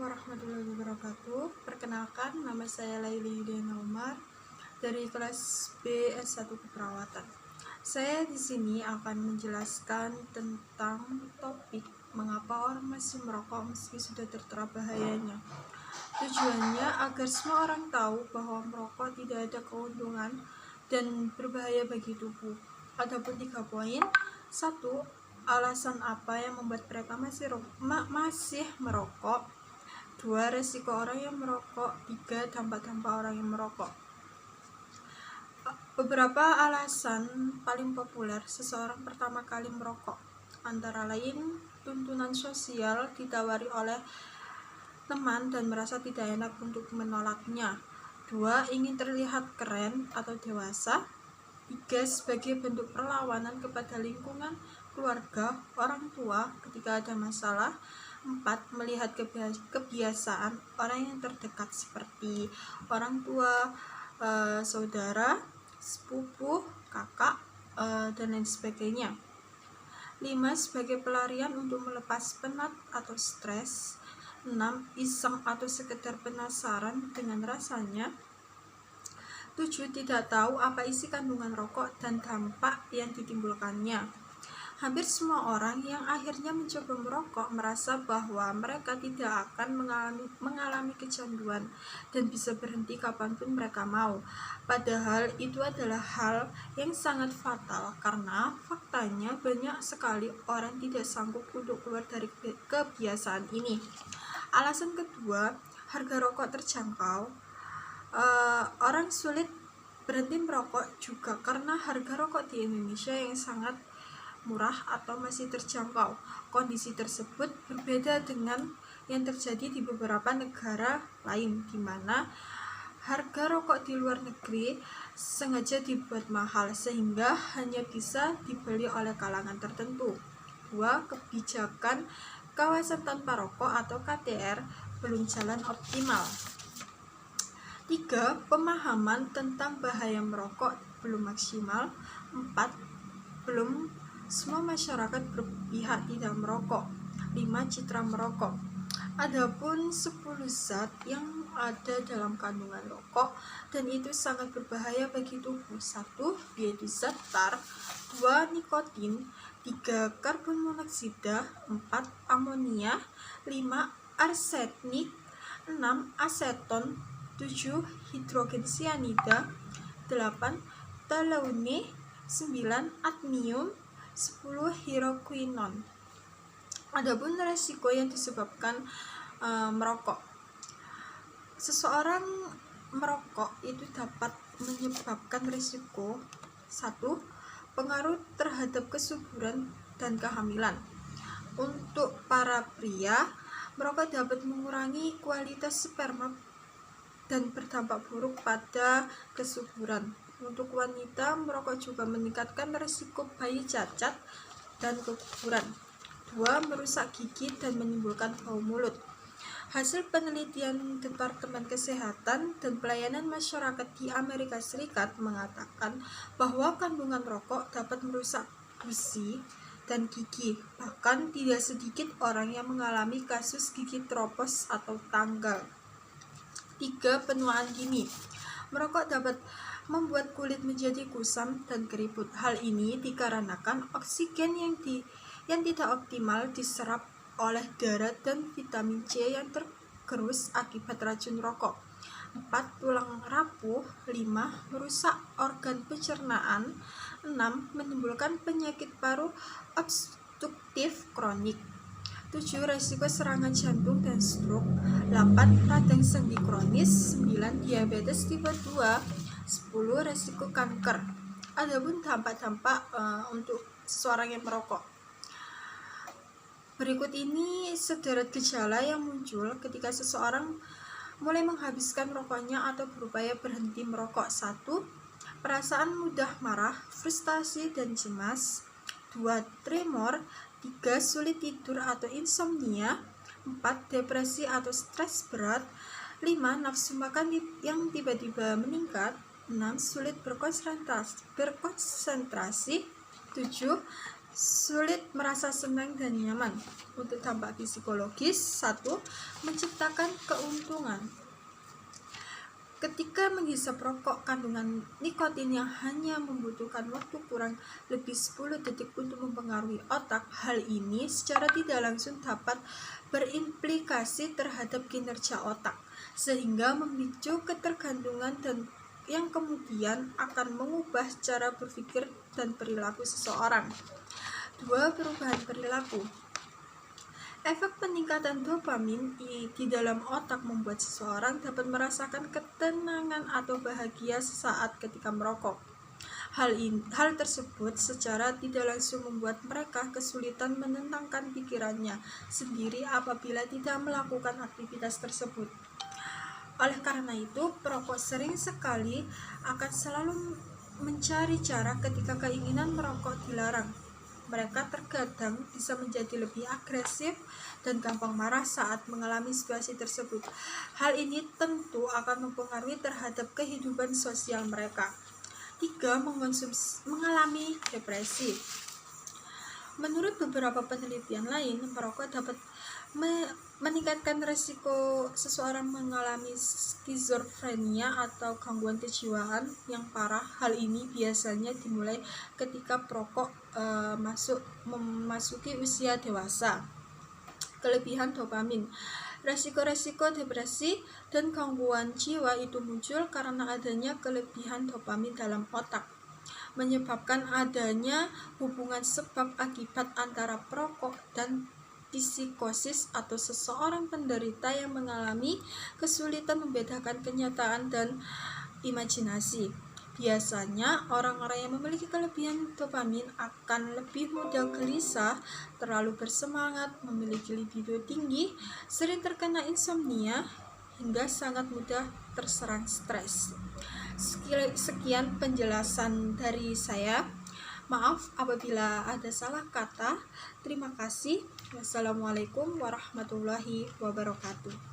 warahmatullahi wabarakatuh. Perkenalkan, nama saya Laili Yudhiyana Umar dari kelas B S1 Keperawatan. Saya di sini akan menjelaskan tentang topik mengapa orang masih merokok meski sudah tertera bahayanya. Tujuannya agar semua orang tahu bahwa merokok tidak ada keuntungan dan berbahaya bagi tubuh. Adapun 3 poin. 1. Alasan apa yang membuat mereka masih merokok? 2. Resiko orang yang merokok. 3. Dampak-dampak orang yang merokok. Beberapa alasan paling populer seseorang pertama kali merokok, antara lain tuntunan sosial, ditawari oleh teman dan merasa tidak enak untuk menolaknya. 2. Ingin terlihat keren atau dewasa. 3. Sebagai bentuk perlawanan kepada lingkungan, keluarga, orang tua ketika ada masalah. 4. Melihat kebiasaan orang yang terdekat seperti orang tua, saudara, sepupu, kakak, dan lain sebagainya. 5. Sebagai pelarian untuk melepas penat atau stres. 6. Iseng atau sekedar penasaran dengan rasanya. 7. Tidak tahu apa isi kandungan rokok dan dampak yang ditimbulkannya. Hampir semua orang yang akhirnya mencoba merokok merasa bahwa mereka tidak akan mengalami kecanduan dan bisa berhenti kapanpun mereka mau. Padahal itu adalah hal yang sangat fatal karena faktanya banyak sekali orang tidak sanggup untuk keluar dari kebiasaan ini. Alasan kedua, harga rokok terjangkau. Orang sulit berhenti merokok juga karena harga rokok di Indonesia yang sangat murah atau masih terjangkau. Kondisi tersebut berbeda dengan yang terjadi di beberapa negara lain, di mana harga rokok di luar negeri sengaja dibuat mahal sehingga hanya bisa dibeli oleh kalangan tertentu. 2. Kebijakan kawasan tanpa rokok atau KTR belum jalan optimal. 3. Pemahaman tentang bahaya merokok belum maksimal. 4. Belum semua masyarakat berpihak tidak merokok. 5. Citra merokok. Adapun 10 zat yang ada dalam kandungan rokok dan itu sangat berbahaya bagi tubuh. 1. Yaitu zat tar. 2. Nikotin. 3. Karbon monoksida. 4. Amonia. 5. Arsenik. 6. Aseton. 7. Hidrogen cyanida. 8. Toluene. 9. Admium. 10. Hydroquinone. Adapun resiko yang disebabkan merokok. Seseorang merokok itu dapat menyebabkan risiko 1. Pengaruh terhadap kesuburan dan kehamilan. Untuk para pria, merokok dapat mengurangi kualitas sperma dan berdampak buruk pada kesuburan. Untuk wanita, merokok juga meningkatkan risiko bayi cacat dan keguguran. 2. Merusak gigi dan menimbulkan bau mulut. Hasil penelitian Departemen Kesehatan dan Pelayanan Masyarakat di Amerika Serikat mengatakan bahwa kandungan rokok dapat merusak gusi dan gigi. Bahkan tidak sedikit orang yang mengalami kasus gigi tropos atau tanggal. 3. Penuaan dini. Merokok dapat membuat kulit menjadi kusam dan keriput. Hal ini dikarenakan oksigen yang tidak optimal diserap oleh darah dan vitamin C yang tergerus akibat racun rokok. 4. Tulang rapuh. 5. Merusak organ pencernaan. 6. Menimbulkan penyakit paru obstruktif kronik. 7. Resiko serangan jantung dan stroke. 8. Radang sendi kronis. 9. Diabetes tipe 2. 10. Resiko kanker. Adapun dampak-dampak untuk seseorang yang merokok. Berikut ini sederet gejala yang muncul ketika seseorang mulai menghabiskan rokoknya atau berupaya berhenti merokok. 1. Perasaan mudah marah, frustasi dan cemas. 2. Tremor. 3. Sulit tidur atau insomnia. 4. Depresi atau stres berat. 5. Nafsu makan yang tiba-tiba meningkat. 6. Sulit berkonsentrasi. 7. Sulit merasa senang dan nyaman. Untuk dampak psikologis, 1. Menciptakan keuntungan. Ketika menghisap rokok kandungan nikotin yang hanya membutuhkan waktu kurang lebih 10 detik untuk mempengaruhi otak, hal ini secara tidak langsung dapat berimplikasi terhadap kinerja otak, sehingga memicu ketergantungan dan yang kemudian akan mengubah cara berpikir dan perilaku seseorang. 2. Perubahan perilaku. Efek peningkatan dopamin di dalam otak membuat seseorang dapat merasakan ketenangan atau bahagia sesaat ketika merokok. Hal tersebut secara tidak langsung membuat mereka kesulitan menenangkan pikirannya sendiri apabila tidak melakukan aktivitas tersebut. Oleh karena itu, perokok sering sekali akan selalu mencari cara ketika keinginan merokok dilarang. Mereka terkadang bisa menjadi lebih agresif dan gampang marah saat mengalami situasi tersebut. Hal ini tentu akan mempengaruhi terhadap kehidupan sosial mereka. 3. Mengalami depresi. Menurut beberapa penelitian lain, merokok dapat meningkatkan risiko seseorang mengalami skizofrenia atau gangguan kejiwaan yang parah. Hal ini biasanya dimulai ketika perokok memasuki usia dewasa. Kelebihan dopamin. Resiko-resiko depresi dan gangguan jiwa itu muncul karena adanya kelebihan dopamin dalam otak, menyebabkan adanya hubungan sebab akibat antara perokok dan psikosis atau seseorang penderita yang mengalami kesulitan membedakan kenyataan dan imajinasi. Biasanya, orang-orang yang memiliki kelebihan dopamin akan lebih mudah gelisah, terlalu bersemangat, memiliki libido tinggi, sering terkena insomnia, hingga sangat mudah terserang stres. Sekian penjelasan dari saya. Maaf apabila ada salah kata. Terima kasih. Wassalamualaikum warahmatullahi wabarakatuh.